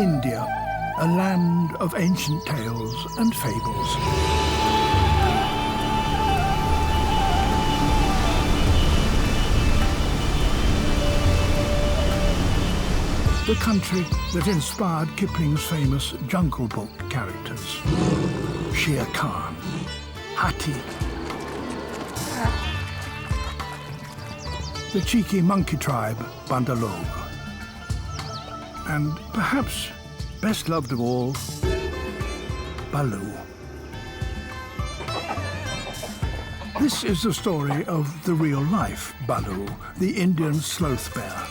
India, a land of ancient tales and fables. The country that inspired Kipling's famous Jungle Book characters. Shere Khan, Hathi, the cheeky monkey tribe, Bandalog, and perhaps best loved of all, Baloo. This is the story of the real-life Baloo, the Indian sloth bear.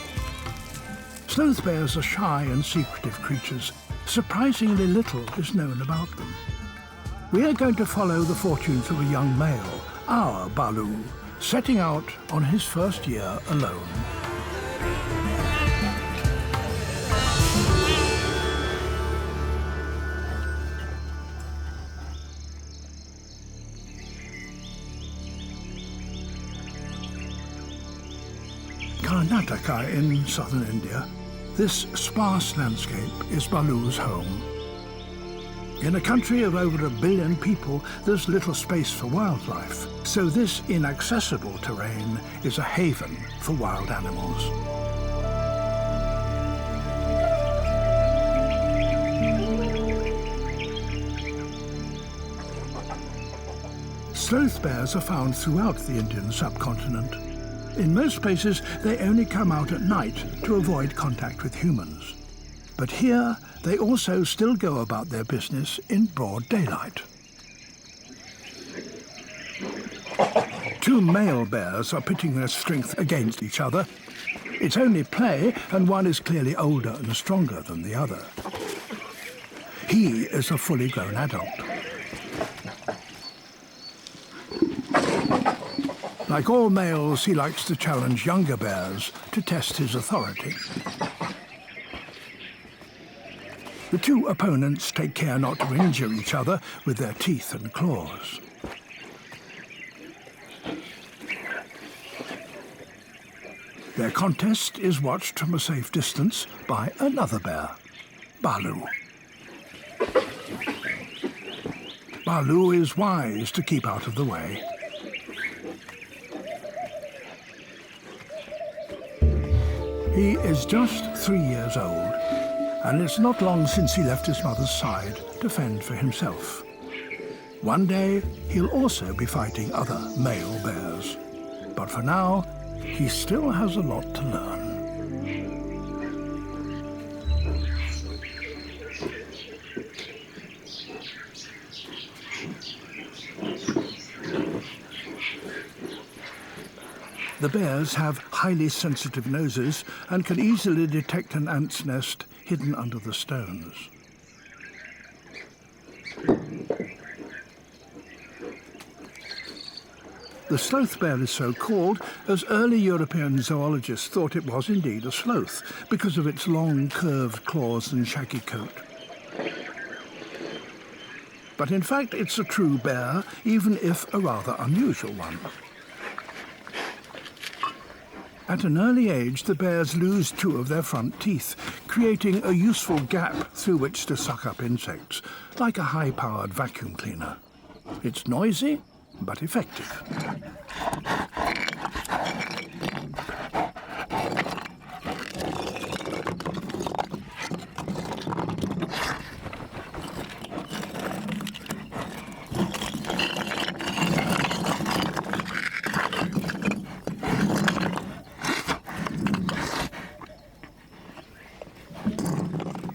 Sloth bears are shy and secretive creatures. Surprisingly little is known about them. We are going to follow the fortunes of a young male, our Baloo, setting out on his first year alone. Karnataka in southern India, this sparse landscape is Baloo's home. In a country of over 1 billion people, there's little space for wildlife, so this inaccessible terrain is a haven for wild animals. Sloth bears are found throughout the Indian subcontinent. In most places, they only come out at night to avoid contact with humans. But here, they also still go about their business in broad daylight. Two male bears are pitting their strength against each other. It's only play, and one is clearly older and stronger than the other. He is a fully grown adult. Like all males, he likes to challenge younger bears to test his authority. The two opponents take care not to injure each other with their teeth and claws. Their contest is watched from a safe distance by another bear, Baloo. Baloo is wise to keep out of the way. He is just 3 years old, and it's not long since he left his mother's side to fend for himself. One day, he'll also be fighting other male bears. But for now, he still has a lot to learn. The bears have highly sensitive noses and can easily detect an ant's nest hidden under the stones. The sloth bear is so called as early European zoologists thought it was indeed a sloth because of its long, curved claws and shaggy coat. But in fact, it's a true bear, even if a rather unusual one. At an early age, the bears lose 2 of their front teeth, creating a useful gap through which to suck up insects, like a high-powered vacuum cleaner. It's noisy, but effective.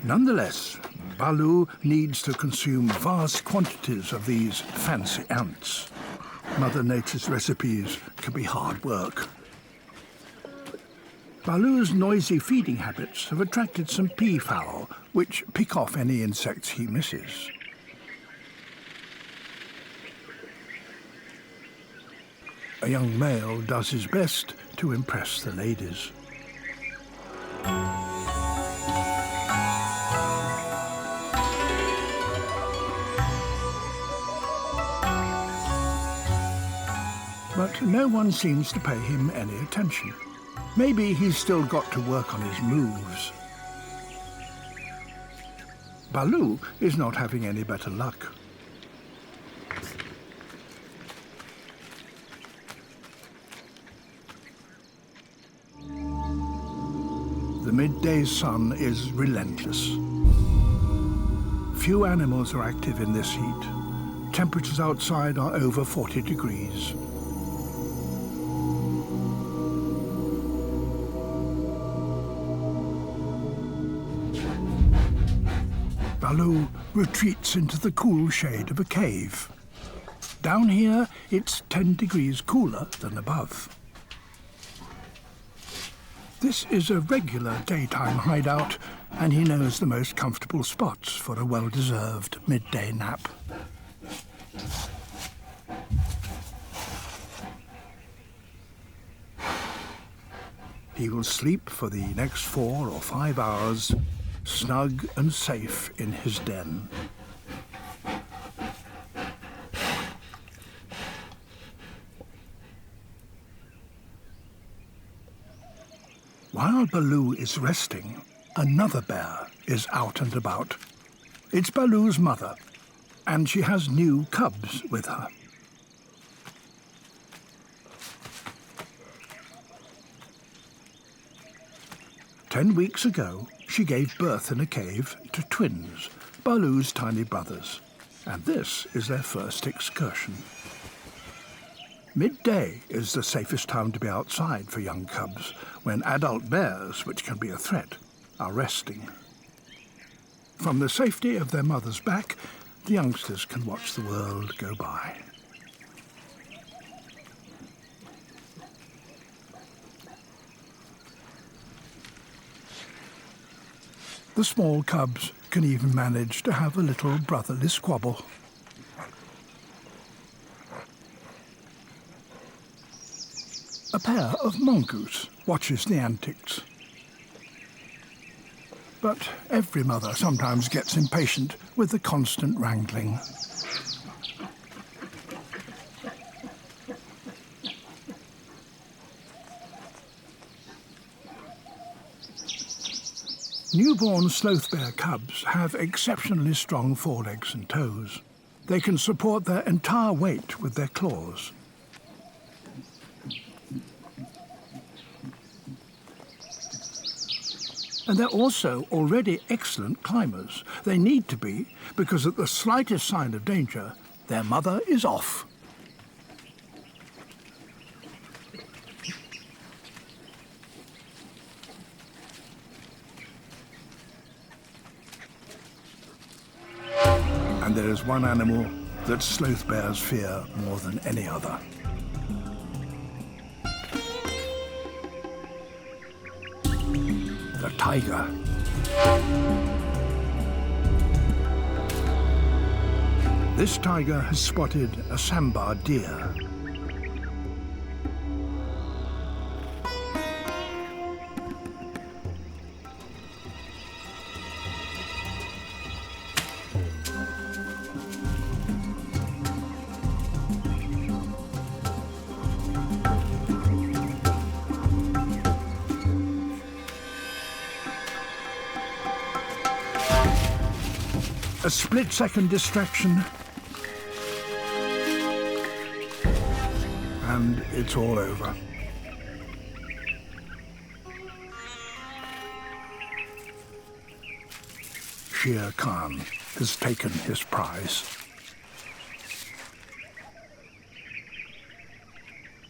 Nonetheless, Baloo needs to consume vast quantities of these fancy ants. Mother Nature's recipes can be hard work. Baloo's noisy feeding habits have attracted some peafowl, which pick off any insects he misses. A young male does his best to impress the ladies. But no one seems to pay him any attention. Maybe he's still got to work on his moves. Baloo is not having any better luck. The midday sun is relentless. Few animals are active in this heat. Temperatures outside are over 40 degrees. Baloo retreats into the cool shade of a cave. Down here, it's 10 degrees cooler than above. This is a regular daytime hideout, and he knows the most comfortable spots for a well-deserved midday nap. He will sleep for the next 4 or 5 hours, snug and safe in his den. While Baloo is resting, another bear is out and about. It's Baloo's mother, and she has new cubs with her. "10 weeks ago, she gave birth in a cave to twins, Baloo's tiny brothers, and this is their first excursion. Midday is the safest time to be outside for young cubs, when adult bears, which can be a threat, are resting. From the safety of their mother's back, the youngsters can watch the world go by. The small cubs can even manage to have a little brotherly squabble. A pair of mongoose watches the antics. But every mother sometimes gets impatient with the constant wrangling. Newborn sloth bear cubs have exceptionally strong forelegs and toes. They can support their entire weight with their claws. And they're also already excellent climbers. They need to be, because at the slightest sign of danger, their mother is off. And there is one animal that sloth bears fear more than any other. The tiger. This tiger has spotted a sambar deer. A split-second distraction, and it's all over. Shere Khan has taken his prize.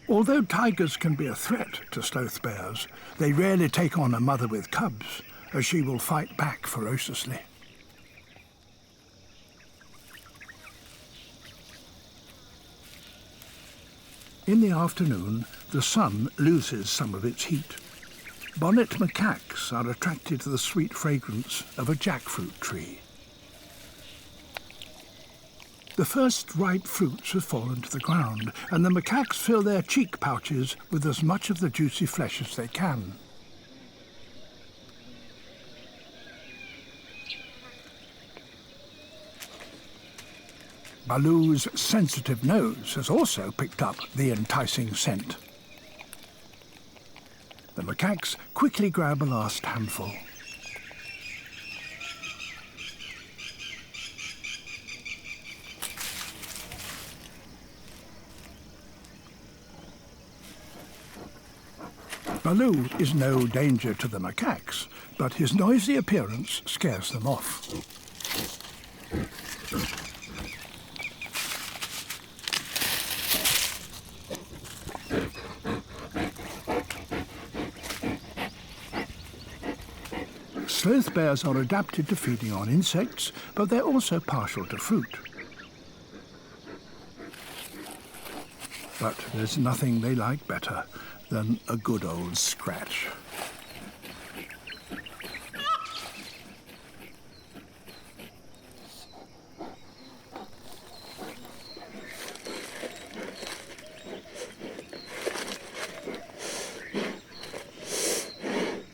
Although tigers can be a threat to sloth bears, they rarely take on a mother with cubs, as she will fight back ferociously. In the afternoon, the sun loses some of its heat. Bonnet macaques are attracted to the sweet fragrance of a jackfruit tree. The first ripe fruits have fallen to the ground, and the macaques fill their cheek pouches with as much of the juicy flesh as they can. Baloo's sensitive nose has also picked up the enticing scent. The macaques quickly grab a last handful. Baloo is no danger to the macaques, but his noisy appearance scares them off. Sloth bears are adapted to feeding on insects, but they're also partial to fruit. But there's nothing they like better than a good old scratch.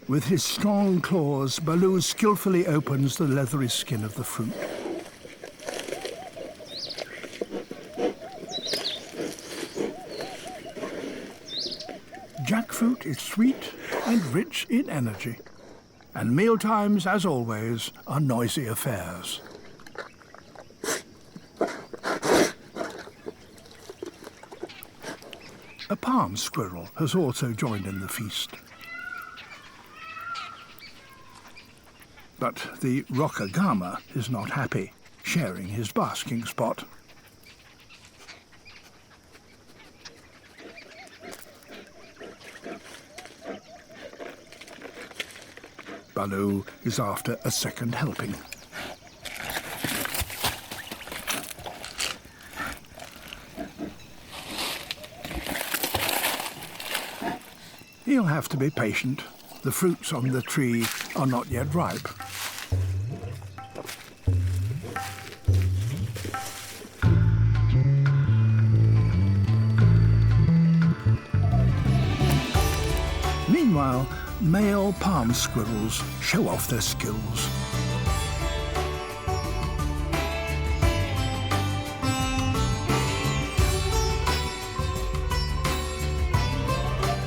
With his strong claws, Baloo skillfully opens the leathery skin of the fruit. Jackfruit is sweet and rich in energy, and mealtimes, as always, are noisy affairs. A palm squirrel has also joined in the feast. But the Rockagama is not happy, sharing his basking spot. Baloo is after a second helping. He'll have to be patient. The fruits on the tree are not yet ripe. Meanwhile, male palm squirrels show off their skills.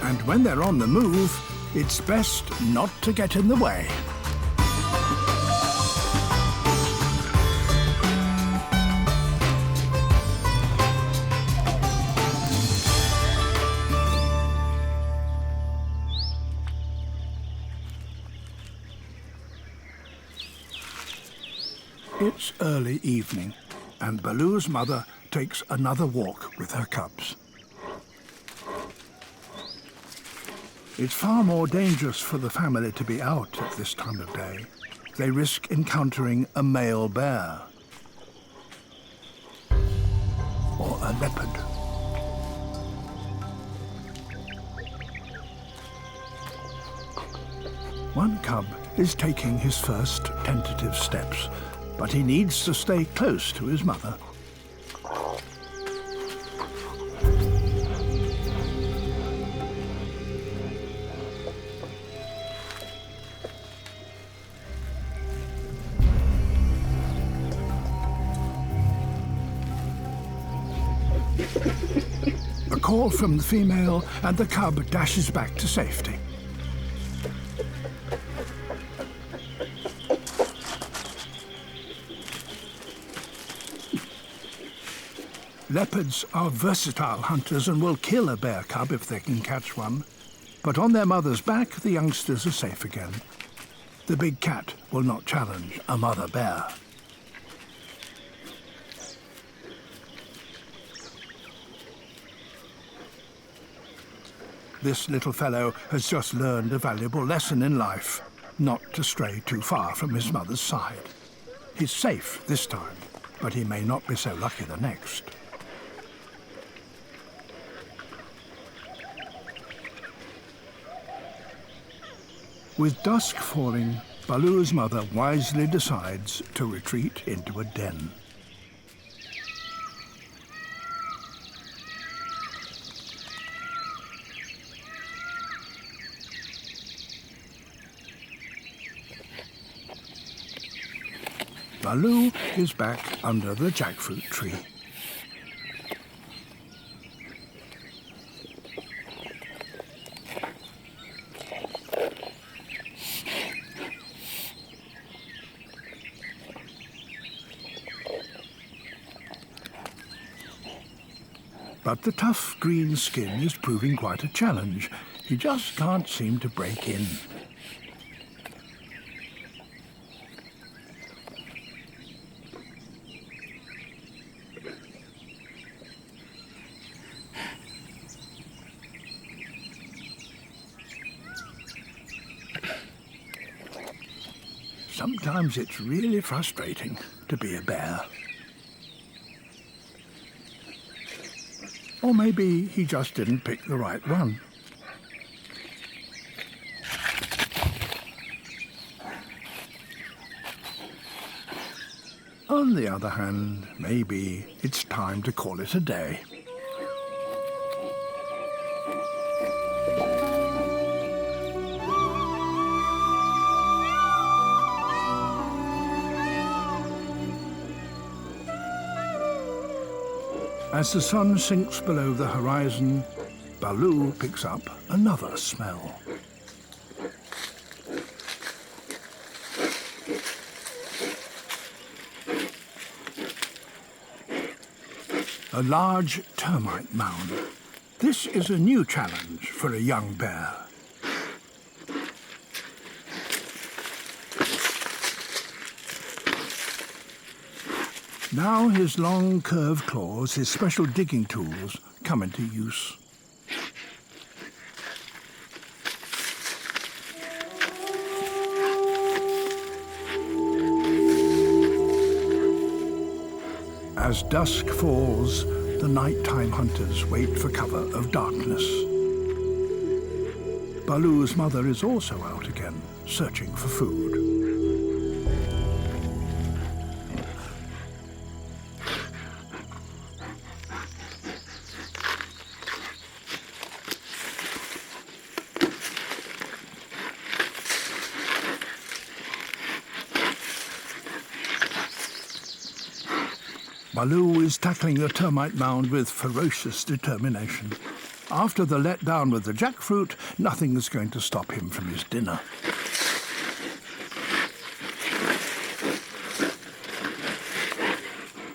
And when they're on the move, it's best not to get in the way. It's early evening, and Baloo's mother takes another walk with her cubs. It's far more dangerous for the family to be out at this time of day. They risk encountering a male bear or a leopard. One cub is taking his first tentative steps, but he needs to stay close to his mother. A call from the female, and the cub dashes back to safety. Leopards are versatile hunters and will kill a bear cub if they can catch one. But on their mother's back, the youngsters are safe again. The big cat will not challenge a mother bear. This little fellow has just learned a valuable lesson in life, not to stray too far from his mother's side. He's safe this time, but he may not be so lucky the next. With dusk falling, Baloo's mother wisely decides to retreat into a den. Baloo is back under the jackfruit tree. But the tough green skin is proving quite a challenge. He just can't seem to break in. Sometimes it's really frustrating to be a bear. Or maybe he just didn't pick the right one. On the other hand, maybe it's time to call it a day. As the sun sinks below the horizon, Baloo picks up another smell. A large termite mound. This is a new challenge for a young bear. Now his long curved claws, his special digging tools, come into use. As dusk falls, the nighttime hunters wait for cover of darkness. Baloo's mother is also out again, searching for food. Baloo is tackling the termite mound with ferocious determination. After the letdown with the jackfruit, nothing is going to stop him from his dinner.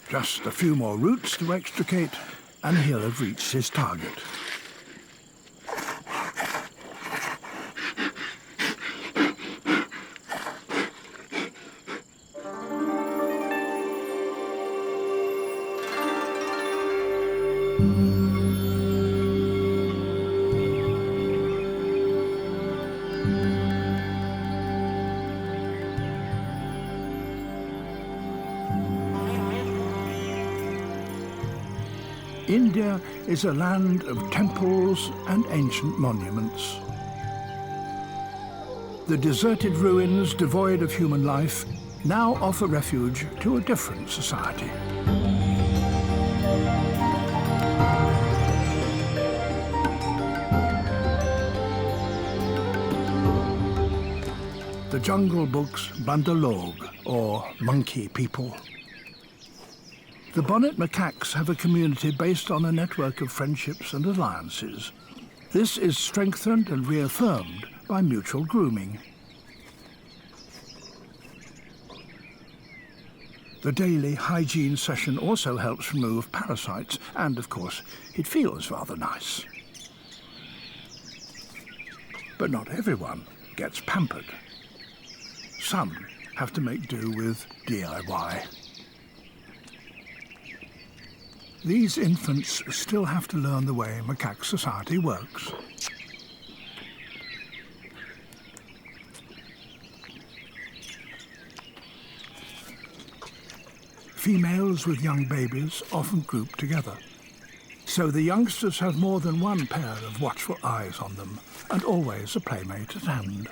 Just a few more roots to extricate, and he'll have reached his target. India is a land of temples and ancient monuments. The deserted ruins, devoid of human life, now offer refuge to a different society. The Jungle Book's Bandalog, or monkey people. The bonnet macaques have a community based on a network of friendships and alliances. This is strengthened and reaffirmed by mutual grooming. The daily hygiene session also helps remove parasites, and of course, it feels rather nice. But not everyone gets pampered. Some have to make do with DIY. These infants still have to learn the way macaque society works. Females with young babies often group together, so the youngsters have more than one pair of watchful eyes on them, and always a playmate at hand.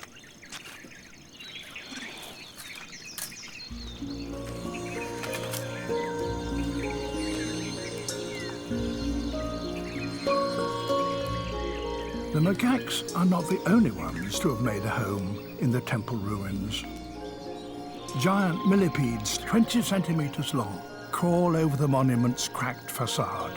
The macaques are not the only ones to have made a home in the temple ruins. Giant millipedes, 20 centimeters long, crawl over the monument's cracked facade.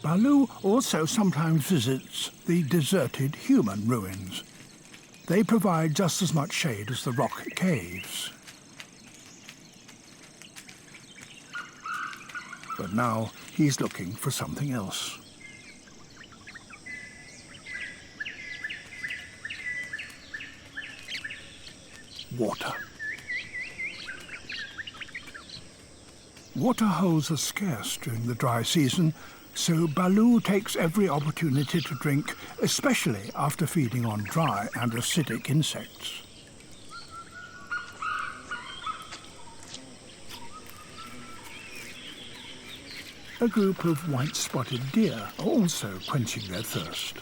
Baloo also sometimes visits the deserted human ruins. They provide just as much shade as the rock caves. But now he's looking for something else. Water. Water holes are scarce during the dry season, so Baloo takes every opportunity to drink, especially after feeding on dry and acidic insects. A group of white-spotted deer are also quenching their thirst.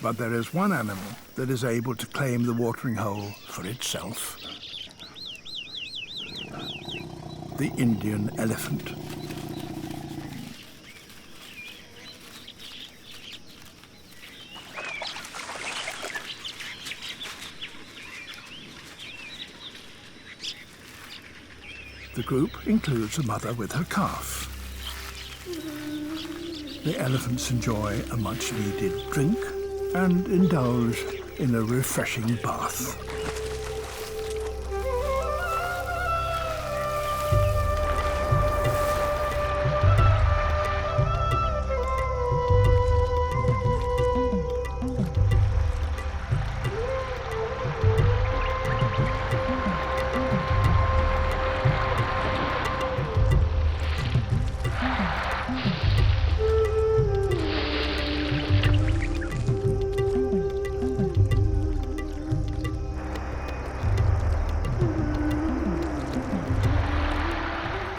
But there is one animal that is able to claim the watering hole for itself. The Indian elephant. The group includes a mother with her calf. The elephants enjoy a much-needed drink and indulge in a refreshing bath.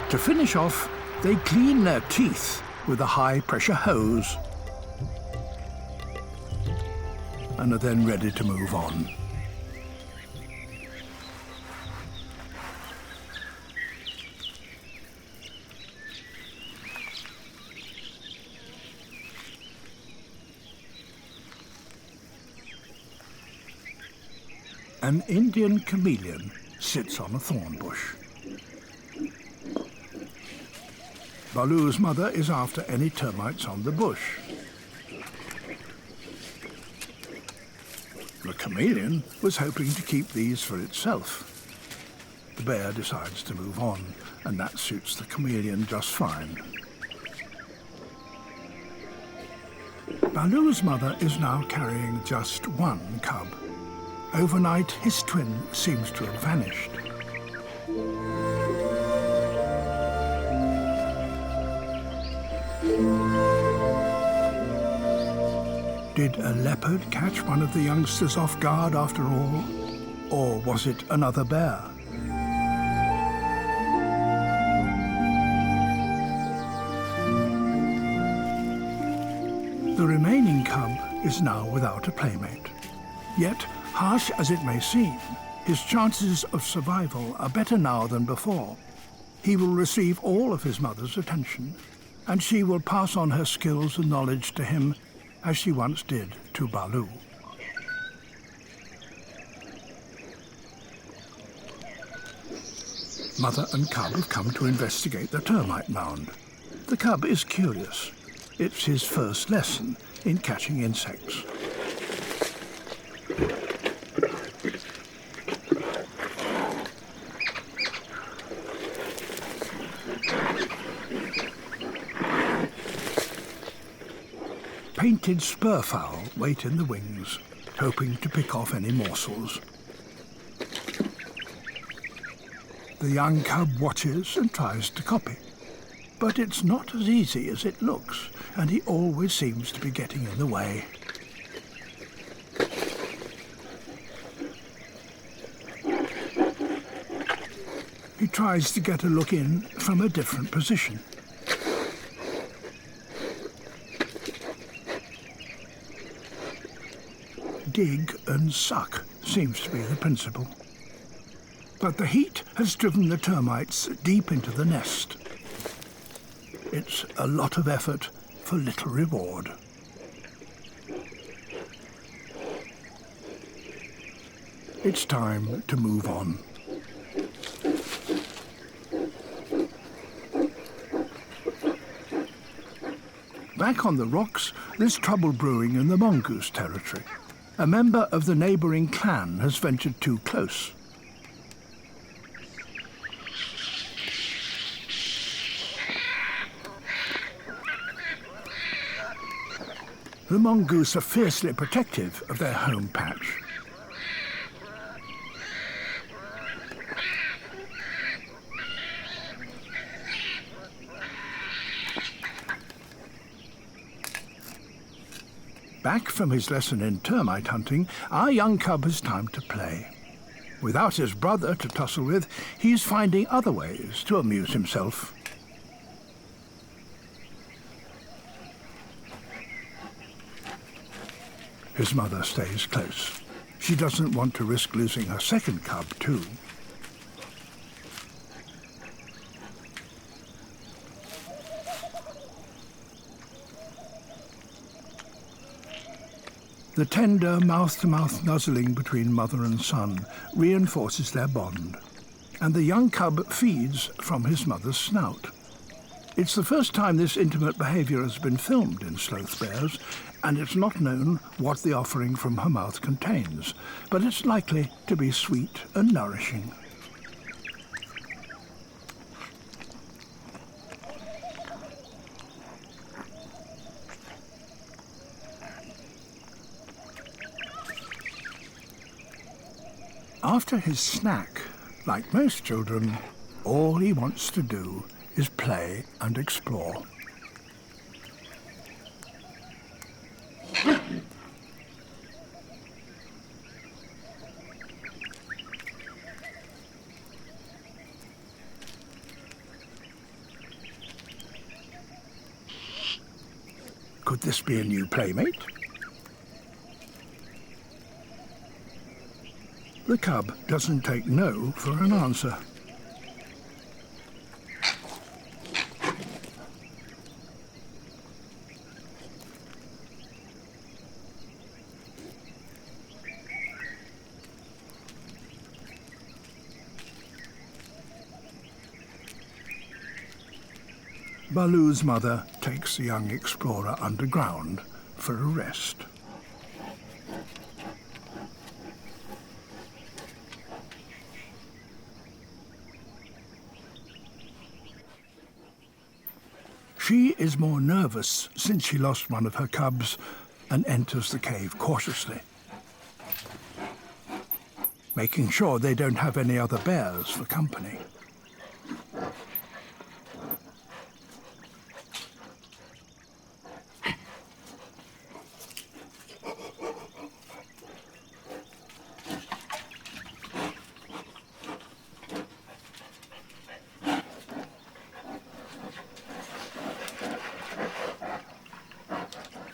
To finish off, they clean their teeth with a high-pressure hose and are then ready to move on. An Indian chameleon sits on a thorn bush. Baloo's mother is after any termites on the bush. The chameleon was hoping to keep these for itself. The bear decides to move on, and that suits the chameleon just fine. Baloo's mother is now carrying just one cub. Overnight, his twin seems to have vanished. Did a leopard catch one of the youngsters off guard after all? Or was it another bear? The remaining cub is now without a playmate. Yet, harsh as it may seem, his chances of survival are better now than before. He will receive all of his mother's attention, and she will pass on her skills and knowledge to him as she once did to Baloo. Mother and cub have come to investigate the termite mound. The cub is curious. It's his first lesson in catching insects. Painted spurfowl wait in the wings, hoping to pick off any morsels. The young cub watches and tries to copy, but it's not as easy as it looks, and he always seems to be getting in the way. He tries to get a look in from a different position. Dig and suck seems to be the principle. But the heat has driven the termites deep into the nest. It's a lot of effort for little reward. It's time to move on. Back on the rocks, there's trouble brewing in the mongoose territory. A member of the neighbouring clan has ventured too close. The mongoose are fiercely protective of their home patch. Back from his lesson in termite hunting, our young cub has time to play. Without his brother to tussle with, he's finding other ways to amuse himself. His mother stays close. She doesn't want to risk losing her second cub, too. The tender mouth-to-mouth nuzzling between mother and son reinforces their bond, and the young cub feeds from his mother's snout. It's the first time this intimate behaviour has been filmed in sloth bears, and it's not known what the offering from her mouth contains, but it's likely to be sweet and nourishing. After his snack, like most children, all he wants to do is play and explore. Could this be a new playmate? The cub doesn't take no for an answer. Baloo's mother takes the young explorer underground for a rest. She is more nervous since she lost one of her cubs and enters the cave cautiously, making sure they don't have any other bears for company.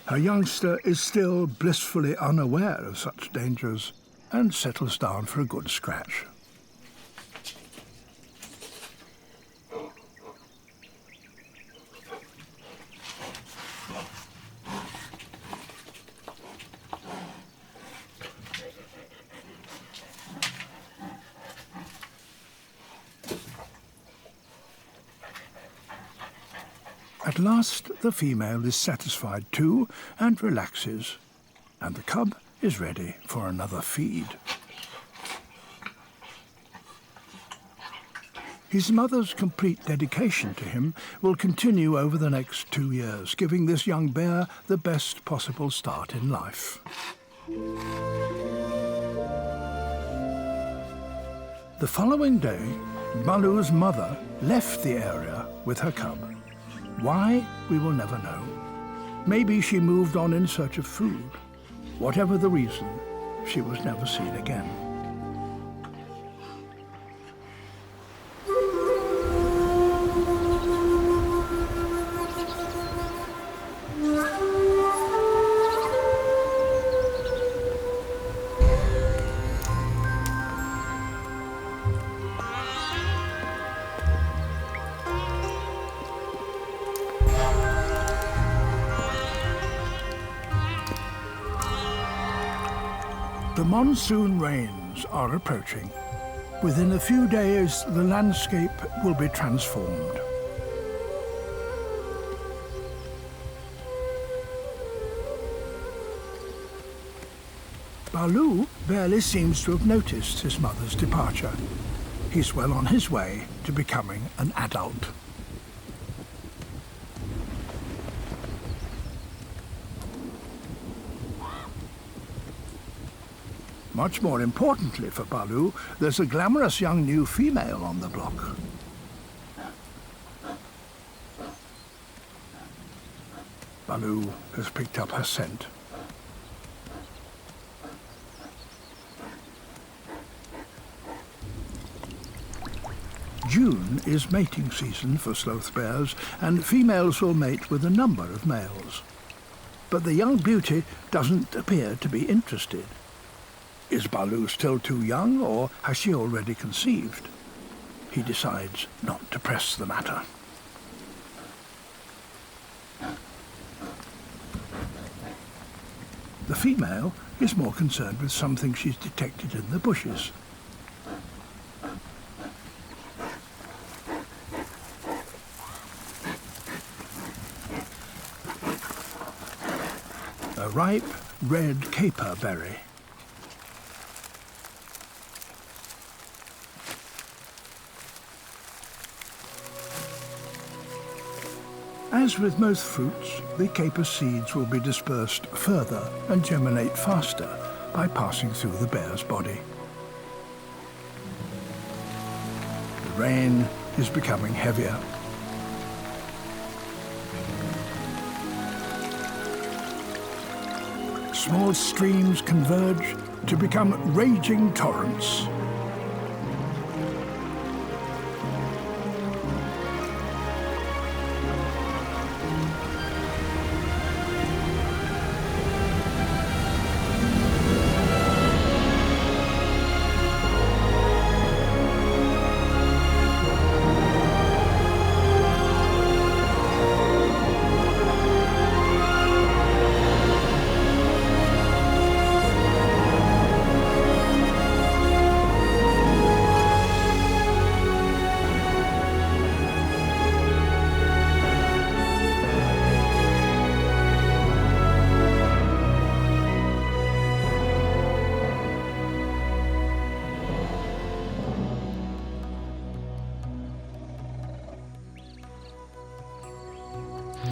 Her youngster is still blissfully unaware of such dangers and settles down for a good scratch. At last, the female is satisfied too and relaxes, and the cub is ready for another feed. His mother's complete dedication to him will continue over the next 2 years, giving this young bear the best possible start in life. The following day, Baloo's mother left the area with her cub. Why, we will never know. Maybe she moved on in search of food. Whatever the reason, she was never seen again. The monsoon rains are approaching. Within a few days, the landscape will be transformed. Baloo barely seems to have noticed his mother's departure. He's well on his way to becoming an adult. Much more importantly for Baloo, there's a glamorous young new female on the block. Baloo has picked up her scent. June is mating season for sloth bears, and females will mate with a number of males. But the young beauty doesn't appear to be interested. Is Baloo still too young, or has she already conceived? He decides not to press the matter. The female is more concerned with something she's detected in the bushes. A ripe red caper berry. As with most fruits, the caper seeds will be dispersed further and germinate faster by passing through the bear's body. The rain is becoming heavier. Small streams converge to become raging torrents.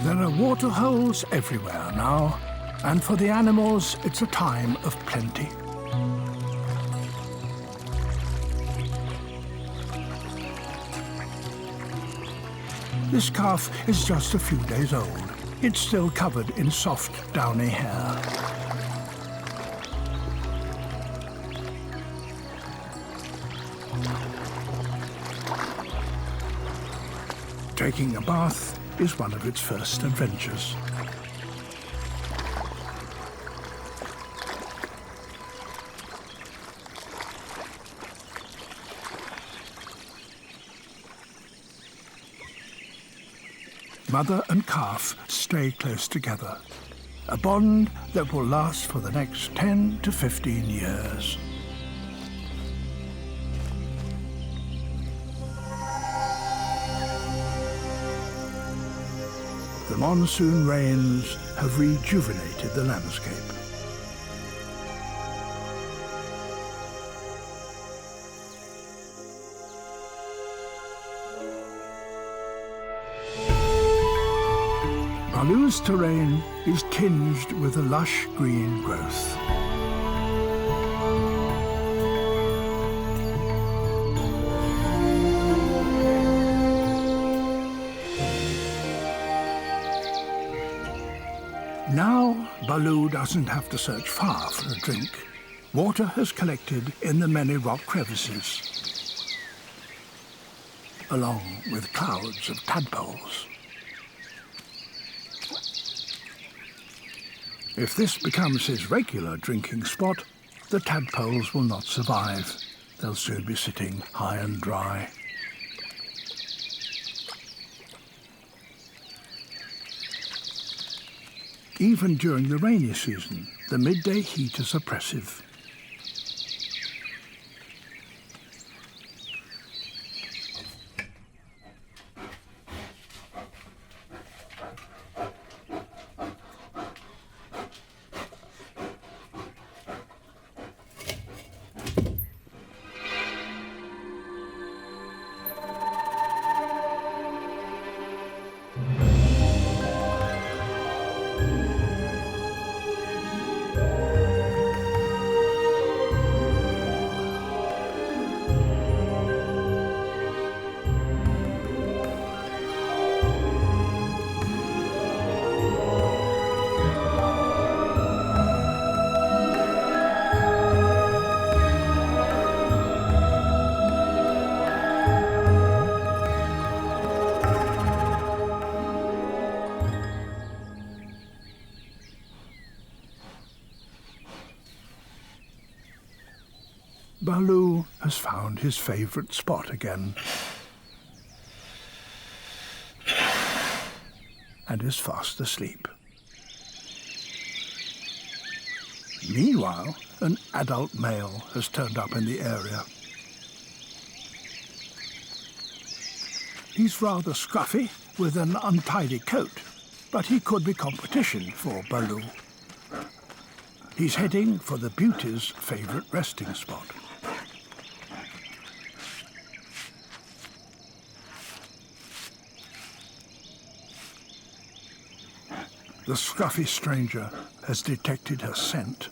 There are water holes everywhere now, and for the animals it's a time of plenty. This calf is just a few days old. It's still covered in soft, downy hair. Taking a bath is one of its first adventures. Mother and calf stay close together, a bond that will last for the next 10 to 15 years. The monsoon rains have rejuvenated the landscape. Baloo's terrain is tinged with a lush green growth. Now, Baloo doesn't have to search far for a drink. Water has collected in the many rock crevices, along with clouds of tadpoles. If this becomes his regular drinking spot, the tadpoles will not survive. They'll soon be sitting high and dry. Even during the rainy season, the midday heat is oppressive. Baloo has found his favourite spot again and is fast asleep. Meanwhile, an adult male has turned up in the area. He's rather scruffy with an untidy coat, but he could be competition for Baloo. He's heading for the beauty's favourite resting spot. The scruffy stranger has detected her scent.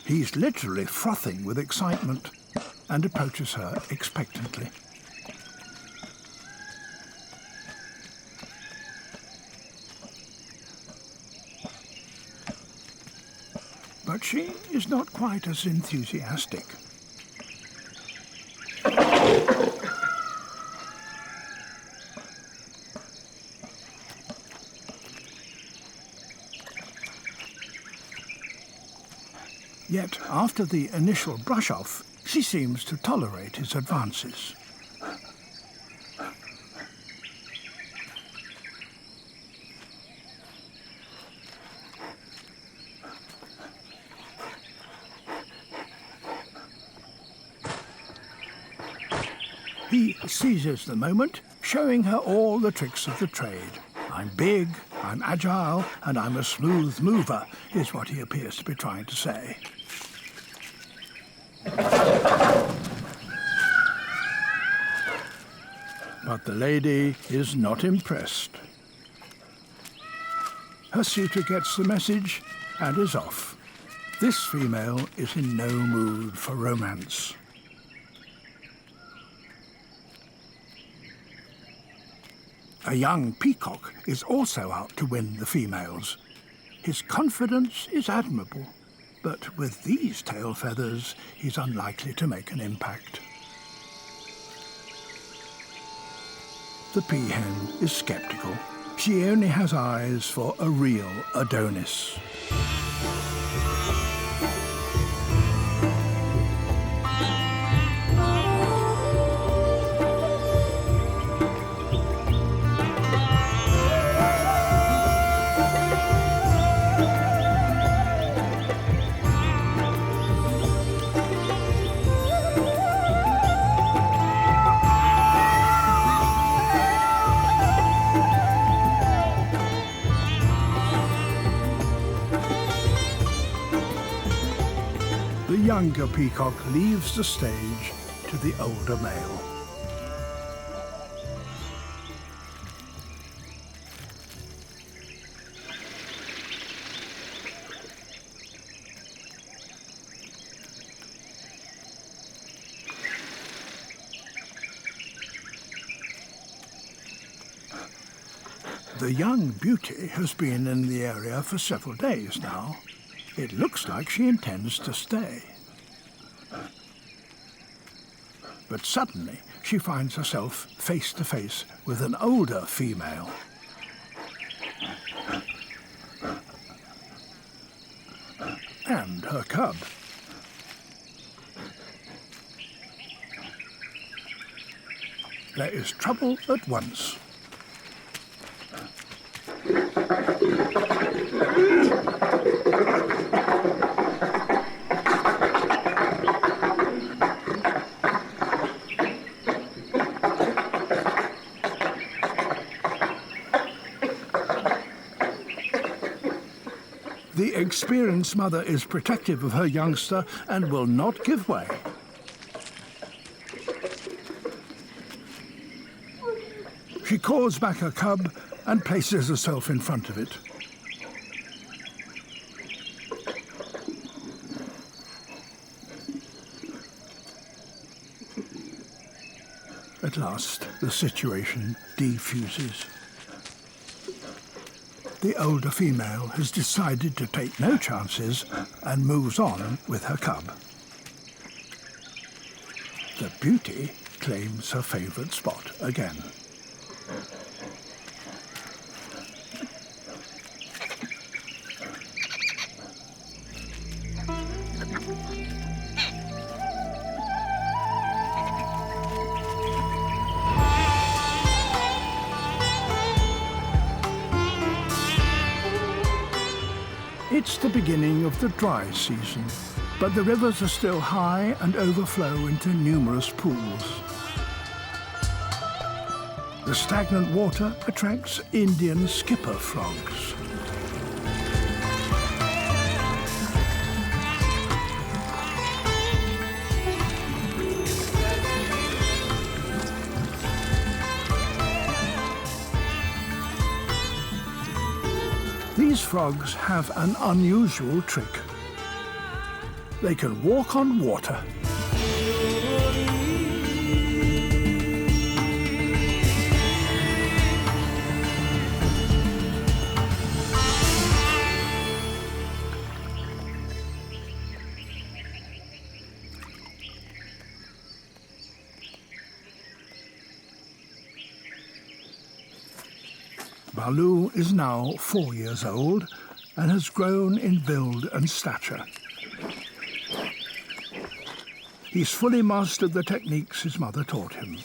He's literally frothing with excitement and approaches her expectantly. But she is not quite as enthusiastic. Yet, after the initial brush-off, she seems to tolerate his advances. He seizes the moment, showing her all the tricks of the trade. I'm big, I'm agile, and I'm a smooth mover, is what he appears to be trying to say. But the lady is not impressed. Her suitor gets the message and is off. This female is in no mood for romance. A young peacock is also out to win the females. His confidence is admirable, but with these tail feathers, he's unlikely to make an impact. The peahen is sceptical. She only has eyes for a real Adonis. The younger peacock leaves the stage to the older male. The young beauty has been in the area for several days now. It looks like she intends to stay. But suddenly, she finds herself face to face with an older female. And her cub. There is trouble at once. The experienced mother is protective of her youngster and will not give way. She calls back her cub and places herself in front of it. At last, the situation defuses. The older female has decided to take no chances and moves on with her cub. The beauty claims her favourite spot again. It's the beginning of the dry season, but the rivers are still high and overflow into numerous pools. The stagnant water attracts Indian skipper frogs. These frogs have an unusual trick. They can walk on water. Baloo is now 4 years old and has grown in build and stature. He's fully mastered the techniques his mother taught him.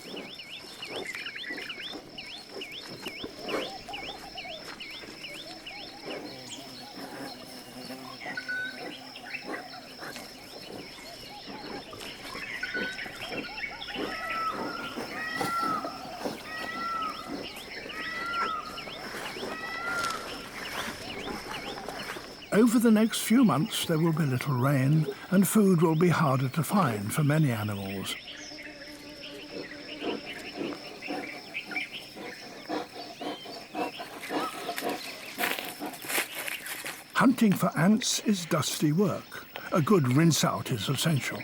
Over the next few months there will be little rain and food will be harder to find for many animals. Hunting for ants is dusty work. A good rinse out is essential.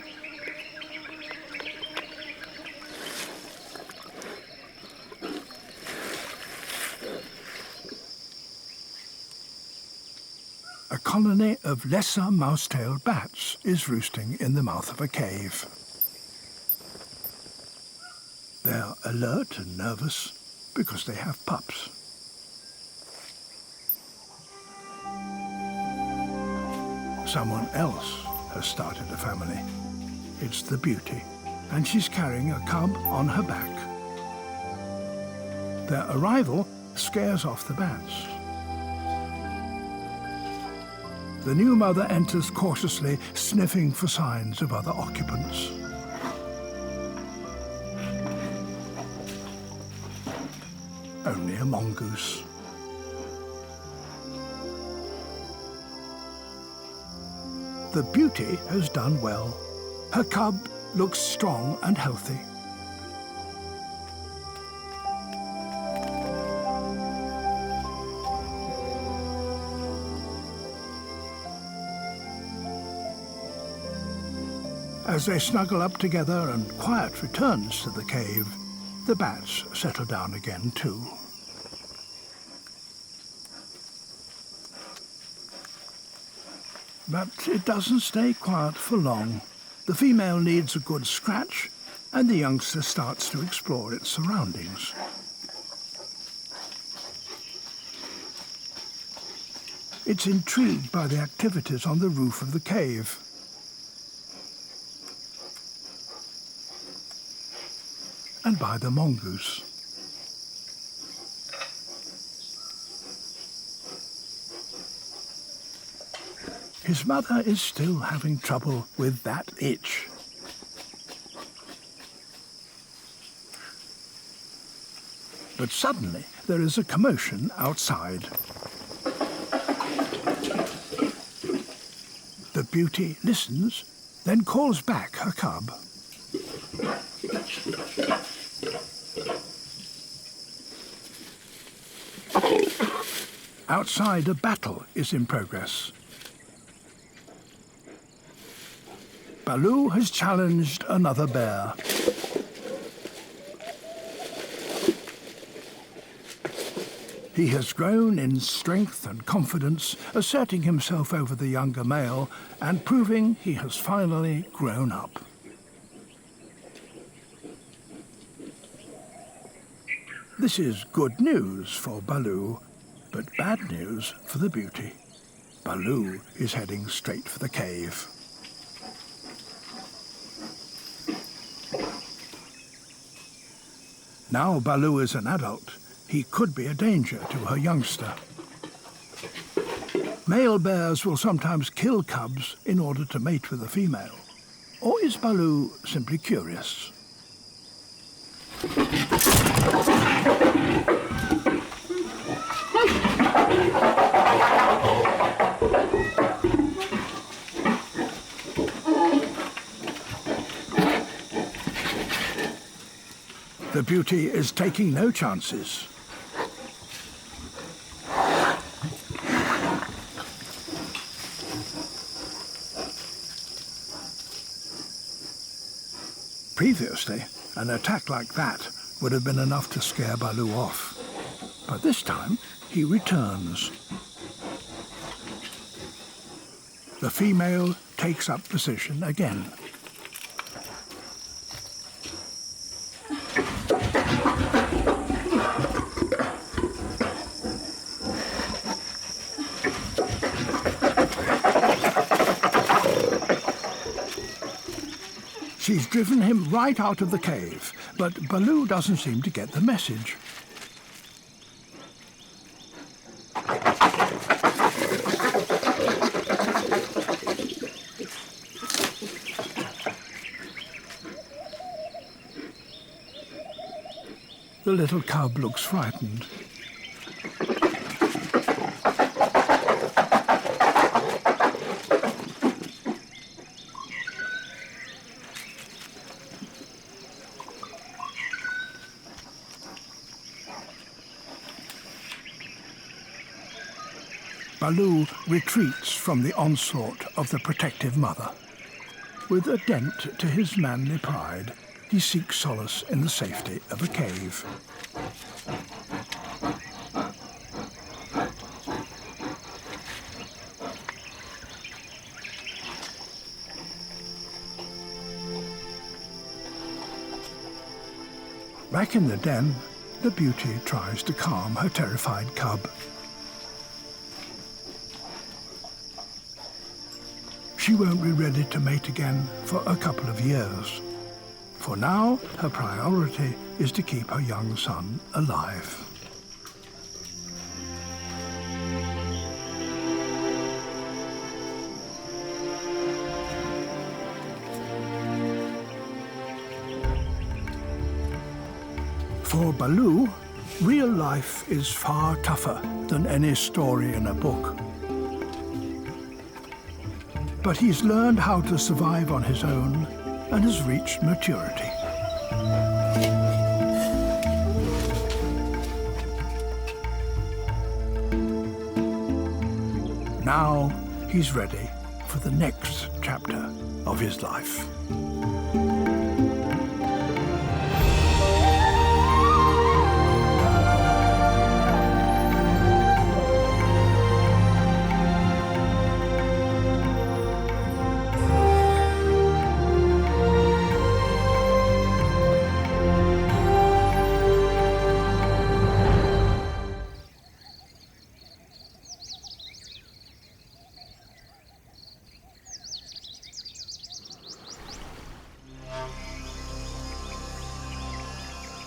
A colony of lesser mouse-tailed bats is roosting in the mouth of a cave. They're alert and nervous because they have pups. Someone else has started a family. It's the beauty, and she's carrying a cub on her back. Their arrival scares off the bats. The new mother enters cautiously, sniffing for signs of other occupants. Only a mongoose. The beauty has done well. Her cub looks strong and healthy. As they snuggle up together and quiet returns to the cave, the bats settle down again too. But it doesn't stay quiet for long. The female needs a good scratch, and the youngster starts to explore its surroundings. It's intrigued by the activities on the roof of the cave. And by the mongoose. His mother is still having trouble with that itch. But suddenly there is a commotion outside. The beauty listens, then calls back her cub. Outside, a battle is in progress. Baloo has challenged another bear. He has grown in strength and confidence, asserting himself over the younger male and proving he has finally grown up. This is good news for Baloo, but bad news for the beauty. Baloo is heading straight for the cave. Now Baloo is an adult. He could be a danger to her youngster. Male bears will sometimes kill cubs in order to mate with a female. Or is Baloo simply curious? The beauty is taking no chances. Previously, an attack like that would have been enough to scare Baloo off. But this time, he returns. The female takes up position again. She's driven him right out of the cave, but Baloo doesn't seem to get the message. The little cub looks frightened. Baloo retreats from the onslaught of the protective mother. With a dent to his manly pride, he seeks solace in the safety of a cave. Back in the den, the beauty tries to calm her terrified cub. She won't be ready to mate again for a couple of years. For now, her priority is to keep her young son alive. For Baloo, real life is far tougher than any story in a book. But he's learned how to survive on his own and has reached maturity. Now he's ready for the next chapter of his life.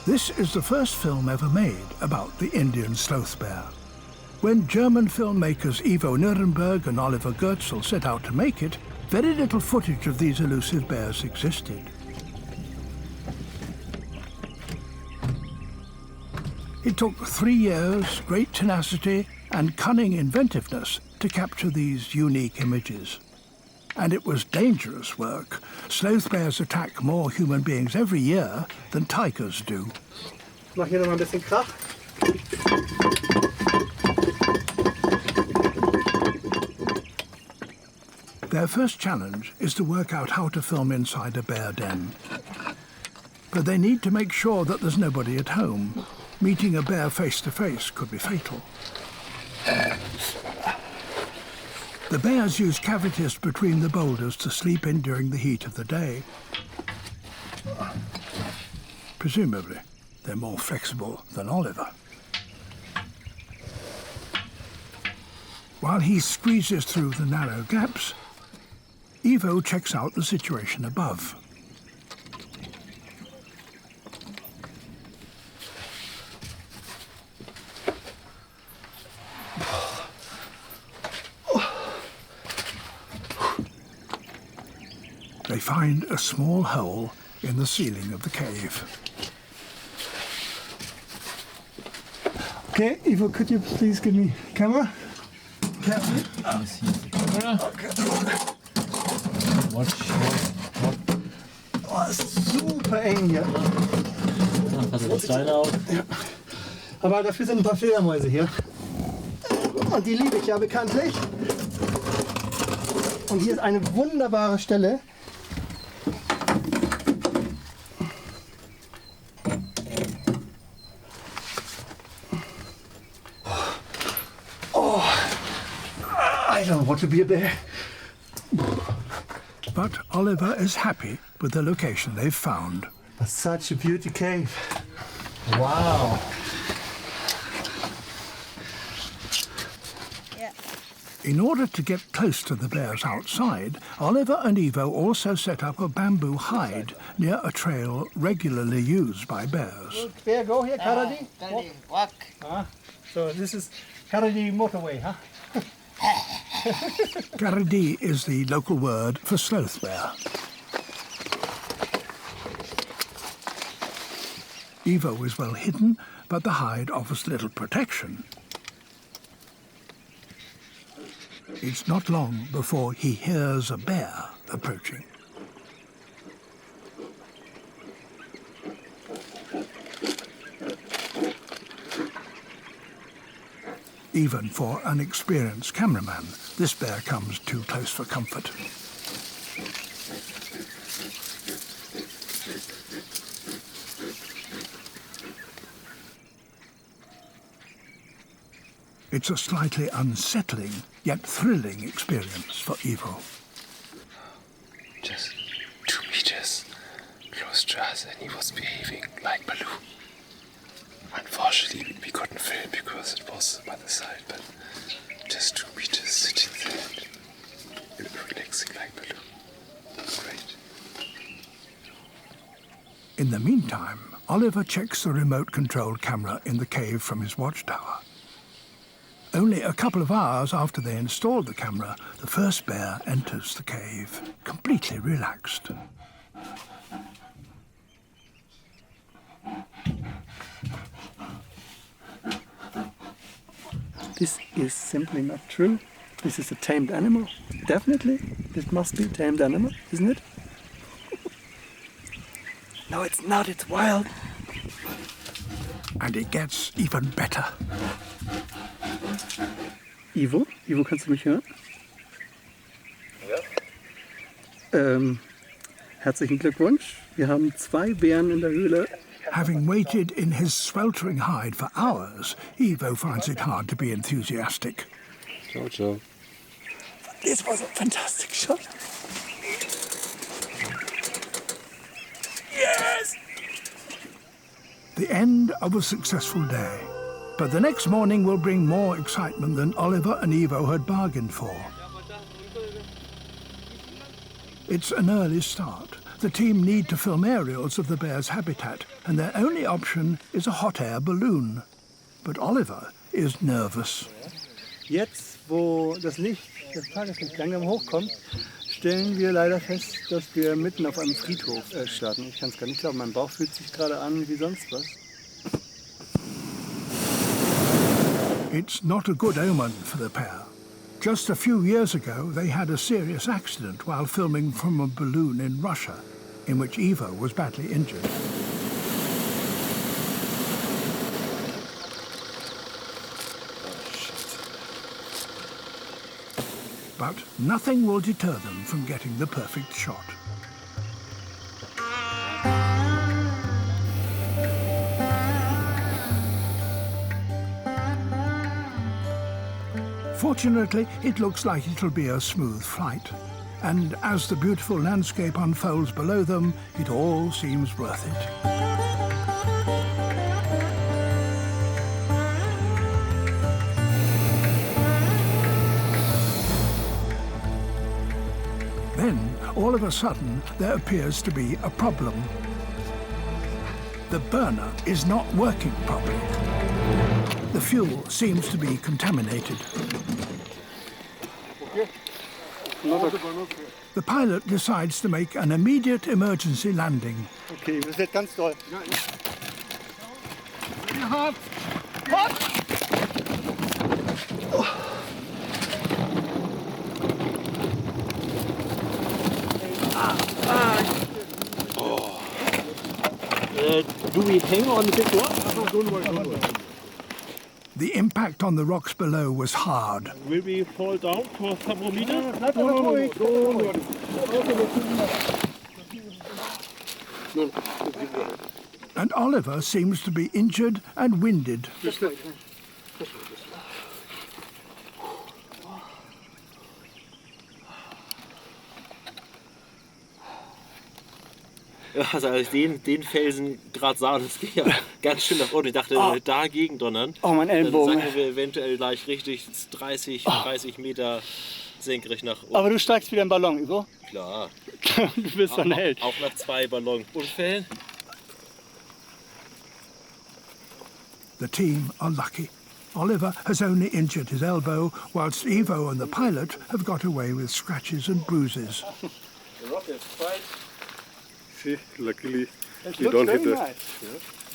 This is the first film ever made about the Indian sloth bear. When German filmmakers Ivo Nörenberg and Oliver Goetzl set out to make it, very little footage of these elusive bears existed. It took 3 years, great tenacity, and cunning inventiveness to capture these unique images. And it was dangerous work. Sloth bears attack more human beings every year than tigers do. Mach hier noch mal ein bisschen Krach. Their first challenge is to work out how to film inside a bear den. But they need to make sure that there's nobody at home. Meeting a bear face-to-face could be fatal. The bears use cavities between the boulders to sleep in during the heat of the day. Presumably, they're more flexible than Oliver. While he squeezes through the narrow gaps, Ivo checks out the situation above. They find a small hole in the ceiling of the cave. Okay, Ivo, could you please give me camera? Carefully. Yes, here's the camera. Okay. Watch. Oh, super eng hier. Dann pass auf das Kleine auf. Ja. Aber dafür sind ein paar Fledermäuse hier. Und die liebe ich ja bekanntlich. Und hier ist eine wunderbare Stelle. I don't want to be a bear. But Oliver is happy with the location they've found. That's such a beauty cave. Wow. In order to get close to the bears outside, Oliver and Ivo also set up a bamboo hide near a trail regularly used by bears. Bear, go here, Karadi. Walk. So this is Karadi motorway, huh? Garadi is the local word for sloth bear. Ivo is well hidden, but the hide offers little protection. It's not long before he hears a bear approaching. Even for an experienced cameraman, this bear comes too close for comfort. It's a slightly unsettling, yet thrilling experience for Ivo. Just 2 meters close to us, and he was behaving like Baloo. Unfortunately, we couldn't film because it was by the side, but just 2 meters sitting there and relaxing like Baloo. Great. In the meantime, Oliver checks the remote-controlled camera in the cave from his watchtower. Only a couple of hours after they installed the camera, the first bear enters the cave, completely relaxed. This is simply not true. This is a tamed animal. Definitely. This must be a tamed animal, isn't it? No, it's not. It's wild. And it gets even better. Ivo? Ivo, kannst du mich hören? Ja. Herzlichen Glückwunsch. Wir haben 2 Bären in der Höhle. Having waited in his sweltering hide for hours, Ivo finds it hard to be enthusiastic. Ciao, ciao. This was a fantastic shot. Yes! The end of a successful day. But the next morning will bring more excitement than Oliver and Ivo had bargained for. It's an early start. The team need to film aerials of the bear's habitat, and their only option is a hot air balloon. But Oliver is nervous. Jetzt, wo das Tageslicht langsam hochkommt, stellen wir leider fest, dass wir mitten auf einem Friedhof starten. Ich kann es gar nicht glauben, mein Bauch fühlt sich gerade an wie sonst was. It's not a good omen for the pair. Just a few years ago, they had a serious accident while filming from a balloon in Russia, in which Ivo was badly injured. But nothing will deter them from getting the perfect shot. Fortunately, it looks like it'll be a smooth flight. And as the beautiful landscape unfolds below them, it all seems worth it. Then, all of a sudden, there appears to be a problem. The burner is not working properly. The fuel seems to be contaminated. The pilot decides to make an immediate emergency landing. Okay, das wird ganz toll. Do we hang on the big rock? Don't worry. The impact on the rocks below was hard. Will we fall down for some more meters? And Oliver seems to be injured and winded. Also als ich den Felsen gerade sah, das ging ja ganz schön nach unten. Ich dachte, dagegen donnern. Oh, mein Ellenbogen. Dann sacken wir eventuell gleich richtig 30 Meter senkrecht nach oben. Aber du steigst wieder im Ballon, Ivo? Klar. Du bist so ein Held. Auch nach 2 Ballonunfällen. The team are lucky. Oliver has only injured his elbow, whilst Ivo and the pilot have got away with scratches and bruises. The rock is quite... See, luckily It you looks don't hit very the... nice.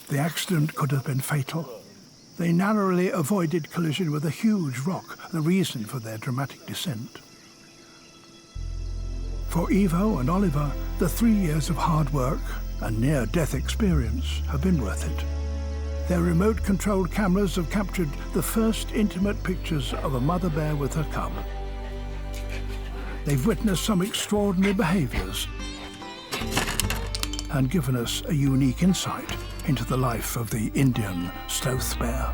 The accident could have been fatal. They narrowly avoided collision with a huge rock, the reason for their dramatic descent. For Ivo and Oliver, the 3 years of hard work and near-death experience have been worth it. Their remote-controlled cameras have captured the first intimate pictures of a mother bear with her cub. They've witnessed some extraordinary behaviours and given us a unique insight into the life of the Indian sloth bear.